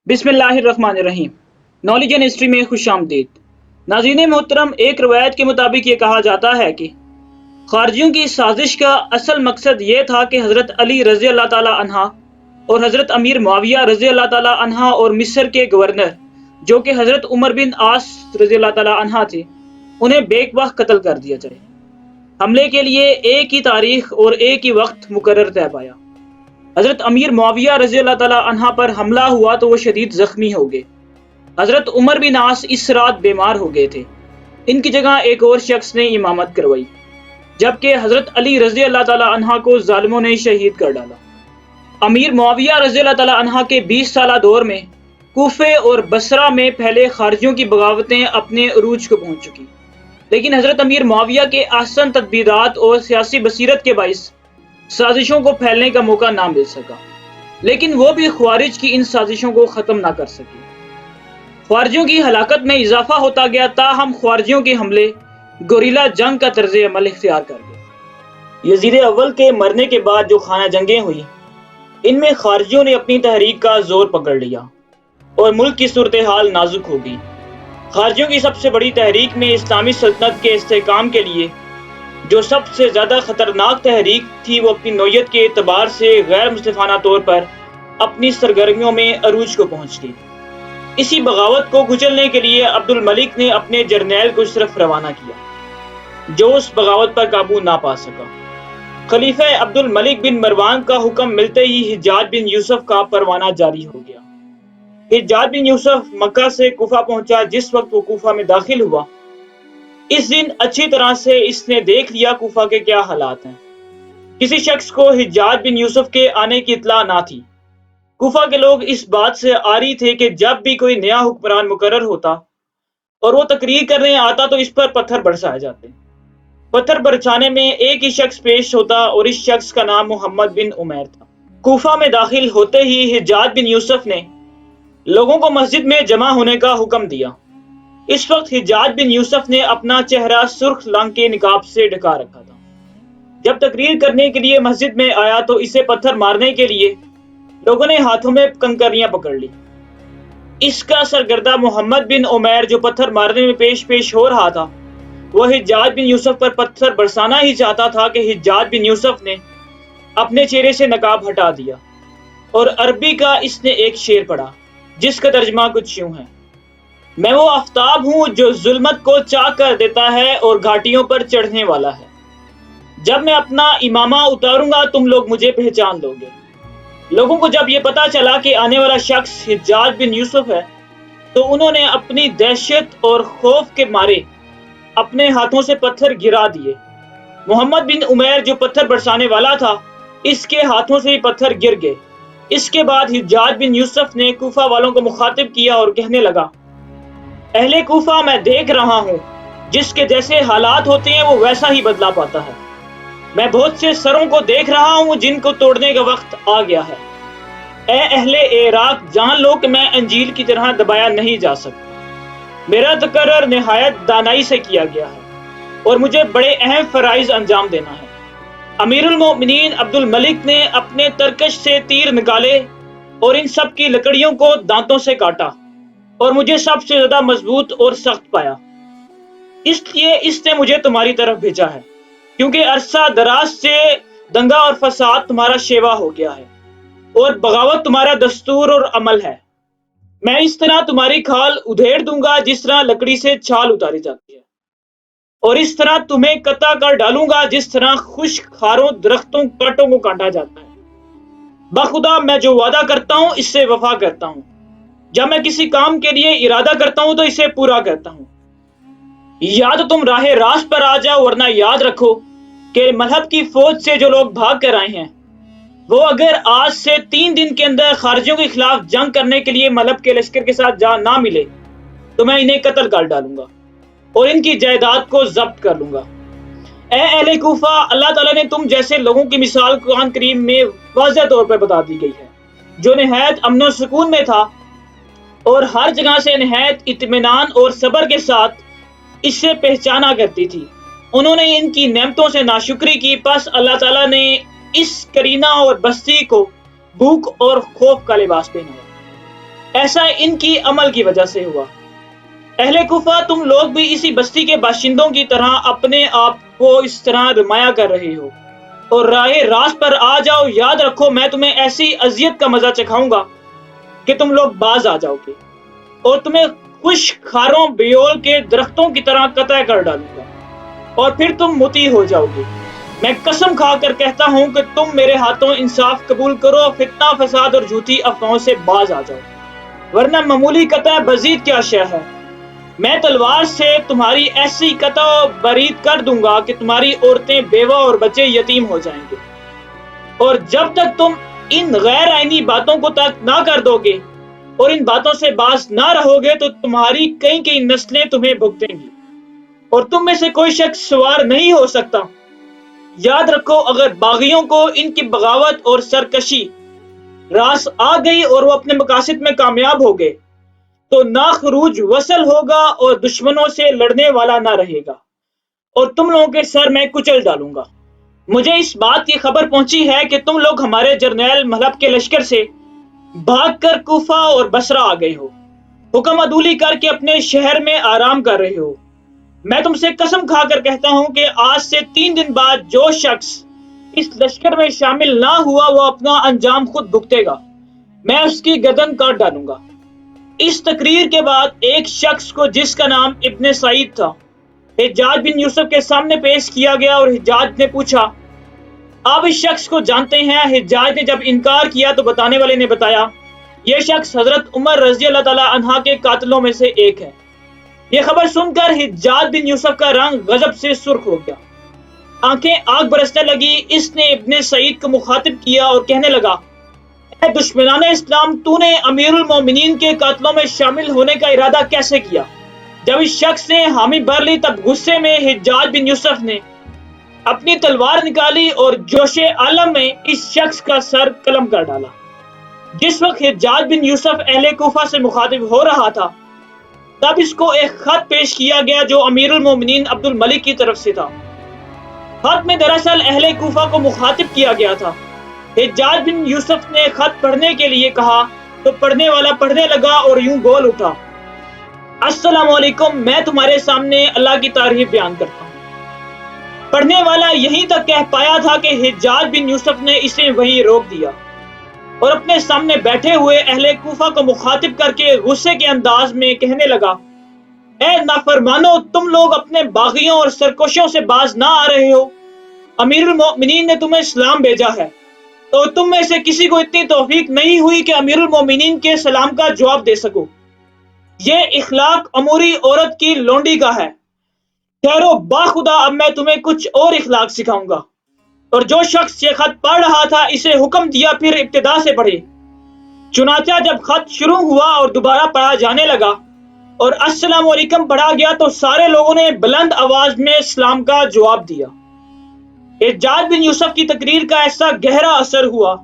بسم اللہ الرحمن الرحیم۔ نالج اینڈ ہسٹری میں خوش آمدید۔ ناظرین محترم، ایک روایت کے مطابق یہ کہا جاتا ہے کہ خارجیوں کی سازش کا اصل مقصد یہ تھا کہ حضرت علی رضی اللہ تعالیٰ عنہ اور حضرت امیر معاویہ رضی اللہ تعالیٰ عنہ اور مصر کے گورنر جو کہ حضرت عمر بن عاص رضی اللہ تعالیٰ عنہ تھے، انہیں بیک وقت قتل کر دیا جائے۔ حملے کے لیے ایک ہی تاریخ اور ایک ہی وقت مقرر طے پایا۔ حضرت امیر معاویہ رضی اللہ تعالیٰ عنہ پر حملہ ہوا تو وہ شدید زخمی ہو گئے۔ حضرت عمر بن عاص اس رات بیمار ہو گئے تھے۔ ان کی جگہ ایک اور شخص نے امامت کروائی، جبکہ حضرت علی رضی اللہ تعالیٰ عنہ کو ظالموں نے شہید کر ڈالا۔ امیر معاویہ رضی اللہ تعالیٰ عنہ کے 20 سالہ دور میں کوفے اور بصرہ میں پھیلے خارجیوں کی بغاوتیں اپنے عروج کو پہنچ چکی، لیکن حضرت امیر معاویہ کے احسن تدبیرات اور سیاسی بصیرت کے باعث سازشوں کو پھیلنے کا موقع نہ مل سکا، لیکن وہ بھی خوارج کی ان سازشوں کو ختم نہ کر سکے۔ خوارجیوں کی ہلاکت میں اضافہ ہوتا گیا، تاہم خوارجیوں کے حملے گوریلا جنگ کا طرز عمل اختیار کر گئے۔ یزید اول کے مرنے کے بعد جو خانہ جنگیں ہوئیں، ان میں خارجیوں نے اپنی تحریک کا زور پکڑ لیا اور ملک کی صورتحال نازک ہو گئی۔ خارجیوں کی سب سے بڑی تحریک میں اسلامی سلطنت کے استحکام کے لیے جو سب سے زیادہ خطرناک تحریک تھی، وہ اپنی نوعیت کے اعتبار سے غیر منصفانہ طور پر اپنی سرگرمیوں میں عروج کو پہنچ گئی۔ اسی بغاوت کو کچلنے کے لیے عبد الملک نے اپنے جرنیل کو صرف روانہ کیا، جو اس بغاوت پر قابو نہ پا سکا۔ خلیفہ عبد الملک بن مروان کا حکم ملتے ہی حجاج بن یوسف کا پروانہ جاری ہو گیا۔ حجاج بن یوسف مکہ سے کوفہ پہنچا۔ جس وقت وہ کوفہ میں داخل ہوا، اس دن اچھی طرح سے اس نے دیکھ لیا کوفہ کے کیا حالات ہیں۔ کسی شخص کو حجاج بن یوسف کے آنے کی اطلاع نہ تھی۔ کوفہ کے لوگ اس بات سے عاری تھے کہ جب بھی کوئی نیا حکمران مقرر ہوتا اور وہ تقریر کرنے آتا تو اس پر پتھر برسائے جاتے۔ پتھر برسانے میں ایک ہی شخص پیش ہوتا اور اس شخص کا نام محمد بن عمیر تھا۔ کوفہ میں داخل ہوتے ہی حجاج بن یوسف نے لوگوں کو مسجد میں جمع ہونے کا حکم دیا۔ اس وقت حجاج بن یوسف نے اپنا چہرہ سرخ رنگ کے نقاب سے ڈھکا رکھا تھا۔ جب تقریر کرنے کے لیے مسجد میں آیا تو اسے پتھر مارنے کے لیے لوگوں نے ہاتھوں میں کنکریاں پکڑ لی۔ اس کا سرگردہ محمد بن عمیر جو پتھر مارنے میں پیش ہو رہا تھا، وہ حجاج بن یوسف پر پتھر برسانا ہی چاہتا تھا کہ حجاج بن یوسف نے اپنے چہرے سے نقاب ہٹا دیا اور عربی کا اس نے ایک شعر پڑھا، جس کا ترجمہ کچھ یوں ہے: میں وہ آفتاب ہوں جو ظلمت کو چاک کر دیتا ہے اور گھاٹیوں پر چڑھنے والا ہے۔ جب میں اپنا امامہ اتاروں گا تم لوگ مجھے پہچان لو گے۔ لوگوں کو جب یہ پتا چلا کہ آنے والا شخص حجاج بن یوسف ہے تو انہوں نے اپنی دہشت اور خوف کے مارے اپنے ہاتھوں سے پتھر گرا دیے۔ محمد بن عمیر جو پتھر برسانے والا تھا، اس کے ہاتھوں سے ہی پتھر گر گئے۔ اس کے بعد حجاج بن یوسف نے کوفہ والوں کو مخاطب کیا اور کہنے لگا: اہل کوفہ، میں دیکھ رہا ہوں جس کے جیسے حالات ہوتے ہیں وہ ویسا ہی بدلا پاتا ہے۔ میں بہت سے سروں کو دیکھ رہا ہوں جن کو توڑنے کا وقت آ گیا ہے۔ اے اہل عراق، جان لو کہ میں انجیل کی طرح دبایا نہیں جا سکتا۔ میرا تقرر نہایت دانائی سے کیا گیا ہے اور مجھے بڑے اہم فرائض انجام دینا ہے۔ امیر المومنین عبد الملک نے اپنے ترکش سے تیر نکالے اور ان سب کی لکڑیوں کو دانتوں سے کاٹا اور مجھے سب سے زیادہ مضبوط اور سخت پایا۔ اس لیے اس نے مجھے تمہاری طرف بھیجا ہے، کیونکہ عرصہ دراز سے دنگا اور فساد تمہارا شیوا ہو گیا ہے اور بغاوت تمہارا دستور اور عمل ہے۔ میں اس طرح تمہاری کھال ادھیڑ دوں گا جس طرح لکڑی سے چھال اتاری جاتی ہے، اور اس طرح تمہیں قطع کر ڈالوں گا جس طرح خشک خاروں درختوں کاٹوں کو کاٹا جاتا ہے۔ بخدا میں جو وعدہ کرتا ہوں اس سے وفا کرتا ہوں۔ جب میں کسی کام کے لیے ارادہ کرتا ہوں تو اسے پورا کرتا ہوں۔ یا تو تم راہ راست پر آ جاؤ، ورنہ یاد رکھو کہ ملحب کی فوج سے جو لوگ بھاگ کر آئے ہیں، وہ اگر آج سے 3 دن کے اندر خارجیوں کے خلاف جنگ کرنے کے لیے ملحب کے لشکر کے ساتھ جا نہ ملے تو میں انہیں قتل کر ڈالوں گا اور ان کی جائیداد کو ضبط کر لوں گا۔ اے اہل کوفہ، اللہ تعالیٰ نے تم جیسے لوگوں کی مثال قرآن کریم میں واضح طور پر بتا دی گئی ہے، جو نہایت امن و سکون میں تھا اور ہر جگہ سے نہایت اطمینان اور صبر کے ساتھ اس سے پہچانا کرتی تھی۔ انہوں نے ان کی نعمتوں سے ناشکری کی، پس اللہ تعالیٰ نے اس کرینہ اور بستی کو بھوک اور خوف کا لباس پہنایا۔ ایسا ان کی عمل کی وجہ سے ہوا۔ اہل کوفہ، تم لوگ بھی اسی بستی کے باشندوں کی طرح اپنے آپ کو اس طرح رمایا کر رہے ہو اور راہ راست پر آ جاؤ۔ یاد رکھو، میں تمہیں ایسی اذیت کا مزہ چکھاؤں گا کہ تم لوگ باز آ جاؤ گے اور تمہیں خشک خاروں بیول کے درختوں کی طرح قطع کر ڈالوں گا اور پھر تم مطیع ہو جاؤ گے۔ میں قسم کھا کر کہتا ہوں کہ تم میرے ہاتھوں انصاف قبول کرو، فتنہ فساد اور جھوٹی افواہوں سے باز آ جاؤ، ورنہ معمولی قطع بزید کیا شے ہے۔ میں تلوار سے تمہاری ایسی قطع برید کر دوں گا کہ تمہاری عورتیں بیوہ اور بچے یتیم ہو جائیں گے، اور جب تک تم ان غیر آئینی باتوں کو ترک نہ کر دو گے اور ان باتوں سے باز نہ رہو گے تو تمہاری کئی نسلیں تمہیں بھگتیں گی اور تم میں سے کوئی شخص سوار نہیں ہو سکتا۔ یاد رکھو، اگر باغیوں کو ان کی بغاوت اور سرکشی راس آ گئی اور وہ اپنے مقاصد میں کامیاب ہو گئے تو نہ خروج وصل ہوگا اور دشمنوں سے لڑنے والا نہ رہے گا اور تم لوگوں کے سر میں کچل ڈالوں گا۔ مجھے اس بات کی خبر پہنچی ہے کہ تم لوگ ہمارے جرنیل مہلب کے لشکر سے بھاگ کر کوفہ اور بصرہ آ گئے ہو، حکم عدولی کر کے اپنے شہر میں آرام کر رہے ہو۔ میں تم سے قسم کھا کر کہتا ہوں کہ آج سے 3 دن بعد جو شخص اس لشکر میں شامل نہ ہوا وہ اپنا انجام خود بھگتے گا، میں اس کی گردن کاٹ ڈالوں گا۔ اس تقریر کے بعد ایک شخص کو جس کا نام ابن سعید تھا حجاج بن یوسف کے سامنے پیش کیا گیا اور حجاج نے پوچھا، آپ اس شخص کو جانتے ہیں؟ حجاج نے جب انکار کیا تو بتانے والے نے بتایا، یہ شخص حضرت عمر رضی اللہ تعالی عنہ کے قاتلوں میں سے ایک ہے۔ یہ خبر سن کر حجاج بن یوسف کا رنگ غضب سے سرخ ہو گیا، آنکھیں آگ برسنے لگی۔ اس نے ابن سعید کو مخاطب کیا اور کہنے لگا، اے دشمنان اسلام، تو نے امیر المومنین کے قاتلوں میں شامل ہونے کا ارادہ کیسے کیا؟ جب اس شخص نے حامی بھر لی تب غصے میں حجاج بن یوسف نے اپنی تلوار نکالی اور جوش عالم میں اس شخص کا سر قلم کر ڈالا۔ جس وقت حجاج بن یوسف اہل کوفہ سے مخاطب ہو رہا تھا تب اس کو ایک خط پیش کیا گیا جو امیر المومنین عبد الملک کی طرف سے تھا۔ خط میں دراصل اہل کوفہ کو مخاطب کیا گیا تھا۔ حجاج بن یوسف نے خط پڑھنے کے لیے کہا تو پڑھنے والا پڑھنے لگا اور یوں بول اٹھا، السلام علیکم، میں تمہارے سامنے اللہ کی تعریف بیان کرتا ہوں۔ پڑھنے والا یہیں تک کہہ پایا تھا کہ حجاج بن یوسف نے اسے وہیں روک دیا اور اپنے سامنے بیٹھے ہوئے اہل کوفہ کو مخاطب کر کے غصے کے انداز میں کہنے لگا، اے نافرمانو، تم لوگ اپنے باغیوں اور سرکشوں سے باز نہ آ رہے ہو۔ امیر المومنین نے تمہیں سلام بھیجا ہے تو تم میں سے کسی کو اتنی توفیق نہیں ہوئی کہ امیر المومنین کے سلام کا جواب دے سکو۔ یہ اخلاق اموری عورت کی لونڈی کا ہے۔ ٹھہرو باخدا، اب میں تمہیں کچھ اور اخلاق سکھاؤں گا۔ اور جو شخص یہ خط پڑھ رہا تھا اسے حکم دیا پھر ابتدا سے پڑھے۔ چنانچہ جب خط شروع ہوا اور دوبارہ پڑھا جانے لگا اور السلام علیکم پڑھا گیا تو سارے لوگوں نے بلند آواز میں سلام کا جواب دیا۔ حجاج بن یوسف کی تقریر کا ایسا گہرا اثر ہوا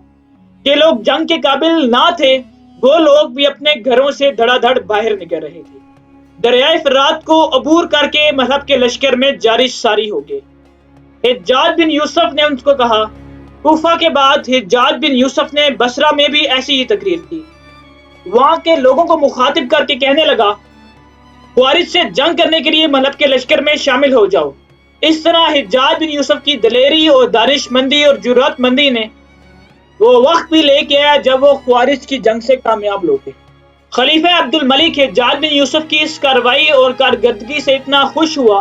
کہ لوگ جنگ کے قابل نہ تھے، وہ لوگ بھی اپنے گھروں سے دھڑا دھڑ باہر نکل رہے تھے۔ دریائے فرات کو عبور کر کے مذہب کے لشکر میں جاری ساری ہو گئے۔ حجاج بن یوسف نے ان کو کہا، کوفہ کے بعد حجاج بن یوسف نے بصرہ میں بھی ایسی ہی تقریر کی۔ وہاں کے لوگوں کو مخاطب کر کے کہنے لگا، خوارج سے جنگ کرنے کے لیے مذہب کے لشکر میں شامل ہو جاؤ۔ اس طرح حجاج بن یوسف کی دلیری اور دانش مندی اور جرأت مندی نے وہ وقت بھی لے کے آیا جب وہ خوارج کی جنگ سے کامیاب لوٹے۔ خلیفہ عبد الملک حجاج بن یوسف کی اس کارروائی اور کارکردگی سے اتنا خوش ہوا،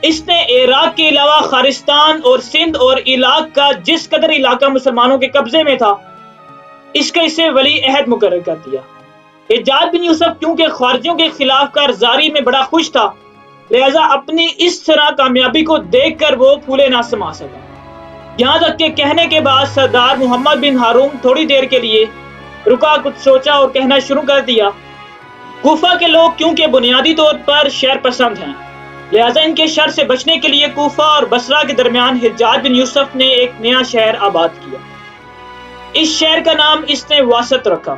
اس نے عراق کے علاوہ خارستان اور سندھ اور علاق کا جس قدر علاقہ مسلمانوں کے قبضے میں تھا اس کا اسے ولی عہد مقرر کر دیا۔ حجاج بن یوسف کیونکہ خارجیوں کے خلاف کارزاری میں بڑا خوش تھا، لہذا اپنی اس طرح کامیابی کو دیکھ کر وہ پھولے نہ سما سکا۔ یہاں تک کہ کہنے کے بعد سردار محمد بن ہارون تھوڑی دیر کے لیے رکا، کچھ سوچا اور کہنا شروع کر دیا، کوفہ کے لوگ کیونکہ بنیادی طور پر شر پسند ہیں، لہذا ان کے شر سے بچنے کے لیے کوفہ اور بصرہ کے درمیان حجاج بن یوسف نے ایک نیا شہر آباد کیا۔ اس شہر کا نام اس نے واسط رکھا۔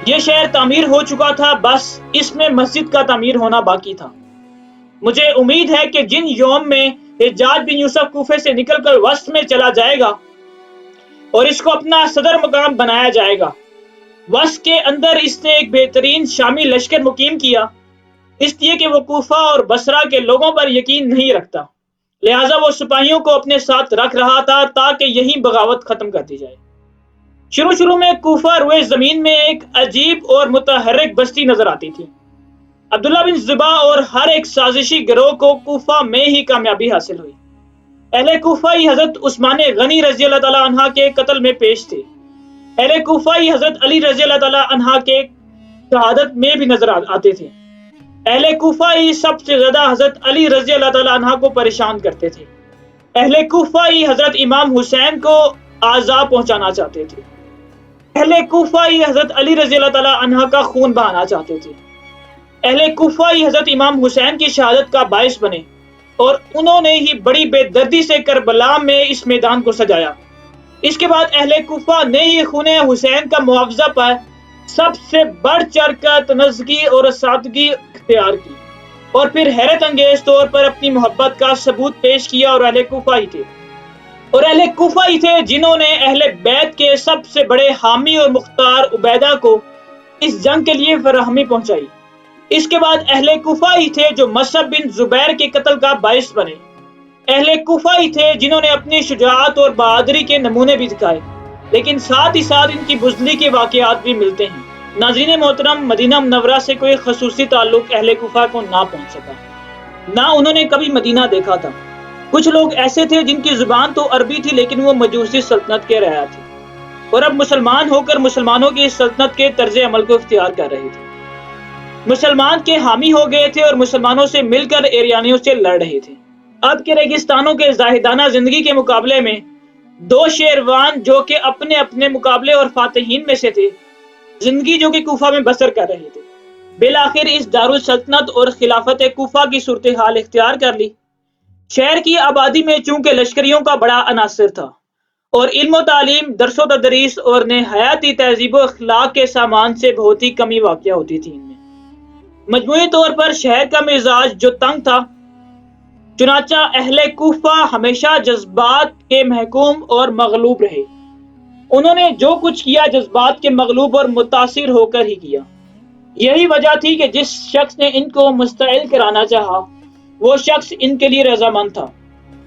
یہ شہر تعمیر ہو چکا تھا، بس اس میں مسجد کا تعمیر ہونا باقی تھا۔ مجھے امید ہے کہ جن یوم میں حجاج بن یوسف کوفے سے نکل کر وسط میں چلا جائے گا اور اس کو اپنا صدر مقام بنایا جائے گا، وسط کے اندر اس نے ایک بہترین شامی لشکر مقیم کیا، اس لیے کہ وہ کوفہ اور بصرہ کے لوگوں پر یقین نہیں رکھتا، لہٰذا وہ سپاہیوں کو اپنے ساتھ رکھ رہا تھا تاکہ یہیں بغاوت ختم کر دی جائے۔ شروع میں کوفہ روئے زمین میں ایک عجیب اور متحرک بستی نظر آتی تھی۔ عبداللہ بن زبا اور ہر ایک سازشی گروہ کو کوفہ میں ہی کامیابی حاصل ہوئی۔ اہل کوفہ ہی حضرت عثمان غنی رضی اللہ تعالیٰ عنہ کے قتل میں پیش تھے۔ اہل کوفہ ہی حضرت علی رضی اللہ تعالیٰ عنہ کے شہادت میں بھی نظر آتے تھے۔ اہل کوفہ ہی سب سے زیادہ حضرت علی رضی اللہ تعالیٰ عنہ کو پریشان کرتے تھے۔ اہل کوفہ ہی حضرت امام حسین کو عذاب پہنچانا چاہتے تھے۔ اہل کوفہ ہی حضرت علی رضی اللہ تعالیٰ عنہ کا خون بہانا چاہتے تھے۔ اہل کوفہ ہی حضرت امام حسین کی شہادت کا باعث بنے اور انہوں نے ہی بڑی بے دردی سے کربلا میں اس میدان کو سجایا۔ اس کے بعد اہل کوفہ نے ہی خون حسین کا معاوضہ پائے سب سے بڑھ چڑھ کر تنزگی اور سادگی اختیار کی اور پھر حیرت انگیز طور پر اپنی محبت کا ثبوت پیش کیا، اور اہل کوفہ ہی تھے جنہوں نے اہل بیت کے سب سے بڑے حامی اور مختار عبیدہ کو اس جنگ کے لیے فراہمی پہنچائی۔ اس کے بعد اہل کوفہ ہی تھے جو مصعب بن زبیر کے قتل کا باعث بنے۔ اہل کوفہ ہی تھے جنہوں نے اپنی شجاعت اور بہادری کے نمونے بھی دکھائے، لیکن ساتھ ہی ساتھ ان کی بزدلی کے واقعات بھی ملتے ہیں۔ ناظرین محترم، مدینہ منورہ سے کوئی خصوصی تعلق اہل کوفہ کو نہ پہنچ سکا، نہ انہوں نے کبھی مدینہ دیکھا تھا۔ کچھ لوگ ایسے تھے جن کی زبان تو عربی تھی لیکن وہ مجوسی سلطنت کے رعایا تھے اور اب مسلمان ہو کر مسلمانوں کی سلطنت کے طرز عمل کو اختیار کر رہے تھے۔ مسلمان کے حامی ہو گئے تھے اور مسلمانوں سے مل کر ایرانیوں سے لڑ رہے تھے۔ اب کے ریگستانوں کے زاہدانہ زندگی کے مقابلے میں دو شیروان جو کہ اپنے اپنے مقابلے اور فاتحین میں سے تھے، زندگی جو کہ کوفہ میں بسر کر رہے تھے، بالآخر اس دارالسلطنت اور خلافت کوفہ کی صورتحال اختیار کر لی۔ شہر کی آبادی میں چونکہ لشکریوں کا بڑا عناصر تھا اور علم و تعلیم، درس و تدریس اور نہایتی تہذیب و اخلاق کے سامان سے بہت ہی کمی واقع ہوتی تھی ان میں۔ مجموعی طور پر شہر کا مزاج جو تنگ تھا، چنانچہ اہل کوفہ ہمیشہ جذبات کے محکوم اور مغلوب رہے۔ انہوں نے جو کچھ کیا جذبات کے مغلوب اور متاثر ہو کر ہی کیا۔ یہی وجہ تھی کہ جس شخص نے ان کو مستعل کرانا چاہا وہ شخص ان کے لیے رضامند تھا،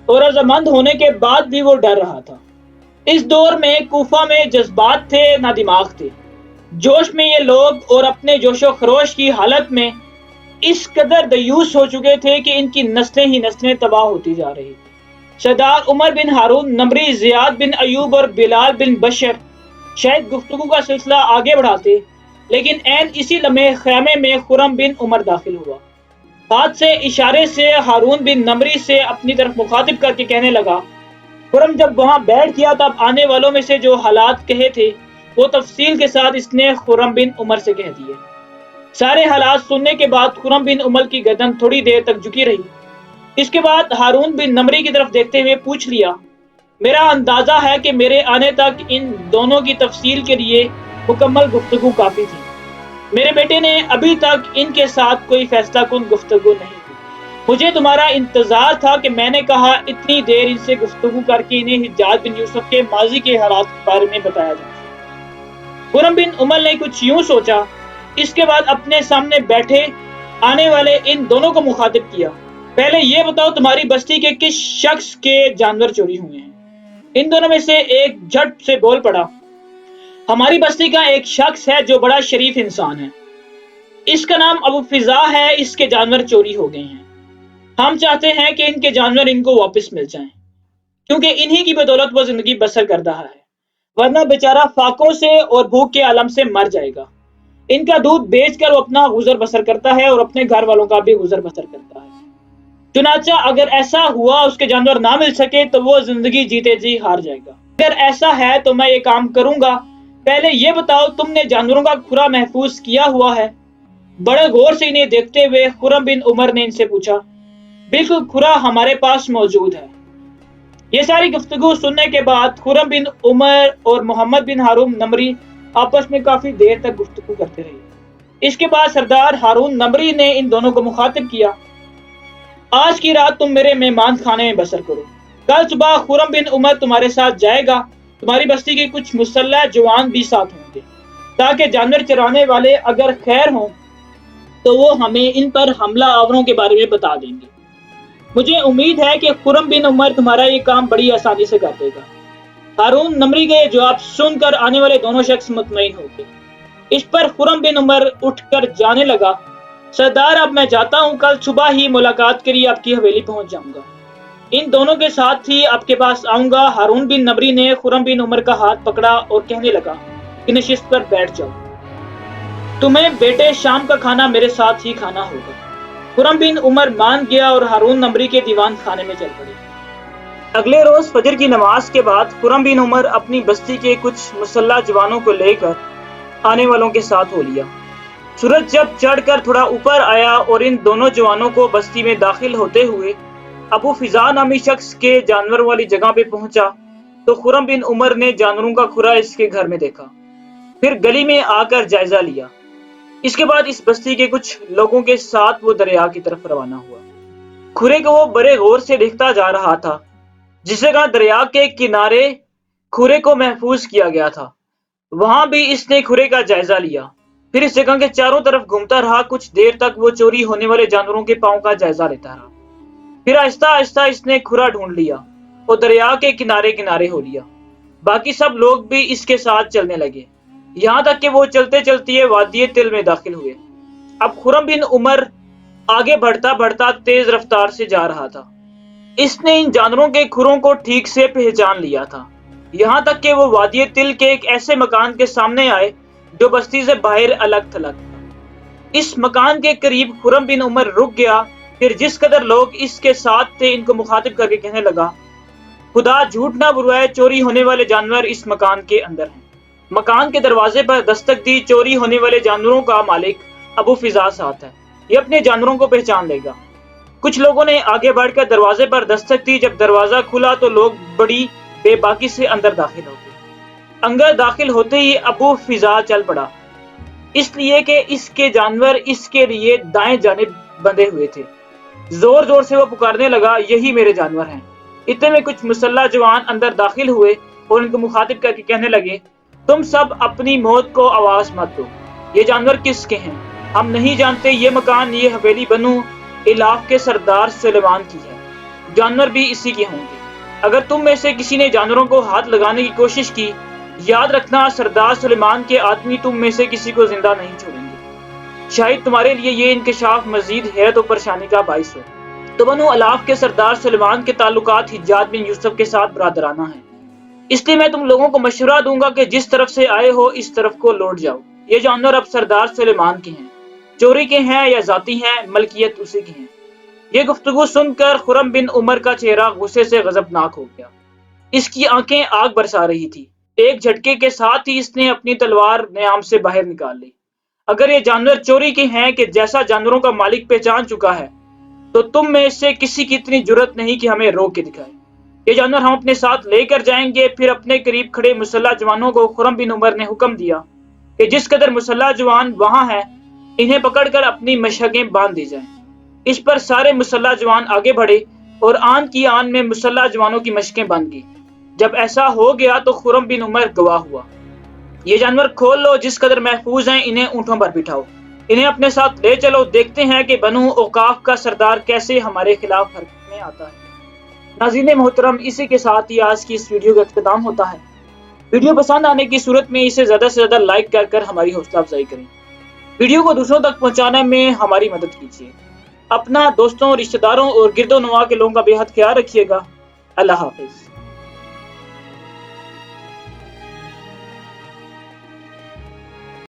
اور رضامند ہونے کے بعد بھی وہ ڈر رہا تھا۔ اس دور میں کوفہ میں جذبات تھے نہ دماغ تھے۔ جوش میں یہ لوگ اور اپنے جوش و خروش کی حالت میں اس قدر دیوس ہو چکے تھے کہ ان کی نسلیں ہی نسلیں تباہ ہوتی جا رہی تھی۔ سردار عمر بن ہارون نمری، زیاد بن ایوب اور بلال بن بشر شاید گفتگو کا سلسلہ آگے بڑھاتے، لیکن عین اسی لمحے خیمے میں خرم بن عمر داخل ہوا۔ ہاتھ سے اشارے سے ہارون بن نمری سے اپنی طرف مخاطب کر کے کہنے لگا۔ خرم جب وہاں بیٹھ گیا تب آنے والوں میں سے جو حالات کہے تھے وہ تفصیل کے ساتھ اس نے خرم بن عمر سے کہہ دیے۔ سارے حالات سننے کے بعد خرم بن عمر کی گردن تھوڑی دیر تک جھکی رہی۔ اس کے بعد ہارون بن نمری کی طرف دیکھتے ہوئے پوچھ لیا، میرا اندازہ ہے کہ میرے آنے تک ان دونوں کی تفصیل کے لیے مکمل گفتگو کافی تھی۔ میرے بیٹے نے ابھی تک ان کے ساتھ کوئی فیصلہ کن گفتگو نہیں کی۔ مجھے تمہارا انتظار تھا کہ میں نے کہا اتنی دیر ان سے گفتگو کر کے انہیں حجاج بن یوسف کے ماضی کے حالات کے بارے میں بتایا جائے۔ خرم بن عمر نے کچھ یوں سوچا، اس کے بعد اپنے سامنے بیٹھے آنے والے ان دونوں کو مخاطب کیا، پہلے یہ بتاؤ تمہاری بستی کے کس شخص کے جانور چوری ہوئے ہیں؟ ان دونوں میں سے ایک جھٹ سے بول پڑا، ہماری بستی کا ایک شخص ہے جو بڑا شریف انسان ہے، اس کا نام ابو فضا ہے، اس کے جانور چوری ہو گئے ہیں۔ ہم چاہتے ہیں کہ ان کے جانور ان کو واپس مل جائیں، کیونکہ انہی کی بدولت وہ زندگی بسر کر رہا ہے، ورنہ بیچارہ فاقوں سے اور بھوک کے عالم سے مر جائے گا۔ ان کا دودھ بیچ کر وہ اپنا گزر بسر کرتا ہے اور اپنے گھر والوں کا بھی گزر بسر کرتا ہے۔ چنانچہ اگر ایسا ہوا اس کے جانور نہ مل سکے تو وہ زندگی جیتے جی ہار جائے گا۔ اگر ایسا ہے تو میں یہ کام کروں گا، پہلے یہ بتاؤ تم نے جانوروں کا کھرا محفوظ کیا ہوا ہے؟ بڑے غور سے انہیں دیکھتے ہوئے خرم بن عمر نے ان سے پوچھا، بالکل کھرا ہمارے پاس موجود ہے۔ یہ ساری گفتگو سننے کے بعد خرم بن عمر اور محمد بن ہارون نمری آپس میں کافی دیر تک گفتگو کرتے رہے۔ اس کے بعد سردار ہارون نمری نے ان دونوں کو مخاطب کیا، آج کی رات تم میرے مہمان خانے میں بسر کرو، کل صبح خرم بن عمر تمہارے ساتھ جائے گا، تمہاری بستی کے کچھ مسلح جوان بھی ساتھ ہوں گے۔ تاکہ جانور چرانے والے اگر خیر ہوں تو وہ ہمیں ان پر حملہ آوروں کے بارے میں بتا دیں گے۔ مجھے امید ہے کہ خرم بن عمر تمہارا یہ کام بڑی آسانی سے کر دے گا۔ ہارون نمری کے جواب سن کر آنے والے دونوں شخص مطمئن ہو گئے۔ اس پر خرم بن عمر اٹھ کر جانے لگا، سردار اب میں جاتا ہوں، کل صبح ہی ملاقات کے لیے آپ کی حویلی پہنچ جاؤں گا، ان دونوں کے ساتھ ہی آپ کے پاس آؤں گا۔ ہارون بن نمری نے خرم بن عمر کا ہاتھ پکڑا اور کہنے لگا کہ نشست پر بیٹھ جاؤ، تمہیں بیٹے شام کا کھانا میرے ساتھ ہی کھانا ہوگا۔ خرم بن عمر مان گیا اور ہارون نمری کے دیوان خانے میں چل پڑے۔ اگلے روز فجر کی نماز کے بعد خرم بن عمر اپنی بستی کے کچھ مسلح جوانوں کو لے کر آنے والوں کے ساتھ ہو لیا۔ سورج جب چڑھ کر تھوڑا اوپر آیا اور ان دونوں جوانوں کو بستی میں داخل ہوتے ہوئے ابو فضا نامی شخص کے جانور والی جگہ پہ پہنچا تو خرم بن عمر نے جانوروں کا کھرا اس کے گھر میں دیکھا، پھر گلی میں آ کر جائزہ لیا۔ اس کے بعد اس بستی کے کچھ لوگوں کے ساتھ وہ دریا کی طرف روانہ ہوا۔ کھرے کو وہ بڑے غور سے دیکھتا جا رہا تھا۔ جس جگہ دریا کے کنارے کھرے کو محفوظ کیا گیا تھا وہاں بھی اس نے کھرے کا جائزہ لیا، پھر اس جگہ کے چاروں طرف گھومتا رہا۔ کچھ دیر تک وہ چوری ہونے والے جانوروں کے پاؤں کا جائزہ لیتا رہا، پھر آہستہ آہستہ اس نے کھرا ڈھونڈ لیا اور دریا کے کنارے کنارے ہو لیا۔ باقی سب لوگ بھی اس کے ساتھ چلنے لگے، یہاں تک کہ وہ چلتے چلتے وادی تل میں داخل ہوئے۔ اب خرم بن عمر آگے بڑھتا بڑھتا تیز رفتار سے جا رہا تھا۔ اس نے ان جانوروں کے کھروں کو ٹھیک سے پہچان لیا تھا، یہاں تک کہ وہ وادی تل کے ایک ایسے مکان کے سامنے آئے جو بستی سے باہر الگ تھلگ تھا۔ اس مکان کے قریب خرم بن عمر رک گیا، پھر جس قدر لوگ اس کے ساتھ تھے ان کو مخاطب کر کے کہنے لگا، خدا جھوٹ نہ بلوائے، چوری ہونے والے جانور اس مکان کے اندر ہیں۔ مکان کے دروازے پر دستک دی۔ چوری ہونے والے جانوروں کا مالک ابو فضا ساتھ ہے، یہ اپنے جانوروں کو پہچان لے گا۔ کچھ لوگوں نے آگے بڑھ کر دروازے پر دستک دی۔ جب دروازہ کھلا تو لوگ بڑی بے باکی سے اندر داخل ہو گئے۔ اندر داخل ہوتے ہی ابو فضا چل پڑا، اس لیے کہ اس کے جانور اس کے لیے دائیں جانب بندھے ہوئے تھے۔ زور زور سے وہ پکارنے لگا، یہی میرے جانور ہیں۔ اتنے میں کچھ مسلح جوان اندر داخل ہوئے اور ان کو مخاطب کر کے کہنے لگے، تم سب اپنی موت کو آواز مت دو، یہ جانور کس کے ہیں ہم نہیں جانتے، یہ مکان، یہ حویلی بنو الاف کے سردار سلیمان کی ہے، جانور بھی اسی کے ہوں گے۔ اگر تم میں سے کسی نے جانوروں کو ہاتھ لگانے کی کوشش کی، یاد رکھنا سردار سلیمان کے آدمی تم میں سے کسی کو زندہ نہیں چھوڑیں گے، شاید تمہارے لیے یہ انکشاف مزید حیرت و پریشانی کا باعث ہو۔ تو بنو الاف کے سردار سلیمان کے تعلقات حجاج بن یوسف کے ساتھ برادرانہ ہیں، اس لیے میں تم لوگوں کو مشورہ دوں گا کہ جس طرف سے آئے ہو اس طرف کو لوٹ جاؤ۔ یہ جانور اب سردار سلیمان کے ہیں، چوری کے ہیں یا ذاتی ہیں، ملکیت اسی کی ہیں۔ یہ گفتگو سن کر خرم بن عمر کا چہرہ غصے سے غضبناک ہو گیا، اس کی آنکھیں آگ برسا رہی تھی۔ ایک جھٹکے کے ساتھ ہی اس نے اپنی تلوار نیام سے باہر نکال لی۔ اگر یہ جانور چوری کے ہیں کہ جیسا جانوروں کا مالک پہچان چکا ہے تو تم میں سے کسی کی اتنی جرت نہیں کہ ہمیں روک کے دکھائے۔ یہ جانور ہم اپنے ساتھ لے کر جائیں گے۔ پھر اپنے قریب کھڑے مسلح جوانوں کو خرم بن عمر نے حکم دیا کہ جس قدر مسلح جوان وہاں ہیں انہیں پکڑ کر اپنی مشقیں باندھ دی جائیں۔ اس پر سارے مسلح جوان آگے بڑھے اور آن کی آن میں مسلح جوانوں کی مشقیں بن گئی۔ جب ایسا ہو گیا تو خرم بن عمر گواہ ہوا، یہ جانور کھول لو، جس قدر محفوظ ہیں انہیں اونٹوں پر بٹھاؤ، انہیں اپنے ساتھ لے چلو، دیکھتے ہیں کہ بنو اوقاف کا سردار کیسے ہمارے خلاف حرکت میں آتا ہے۔ ناظرین محترم، اسی کے ساتھ ہی آج کی اس ویڈیو کا اختتام ہوتا ہے۔ ویڈیو پسند آنے کی صورت میں اسے زیادہ سے زیادہ لائک کر ہماری حوصلہ افزائی کریں، ویڈیو کو دوسروں تک پہنچانے میں ہماری مدد کیجیے۔ اپنا، دوستوں، رشتہ داروں اور گرد و نواح کے لوگوں کا بے حد خیال رکھیے گا۔ اللہ حافظ۔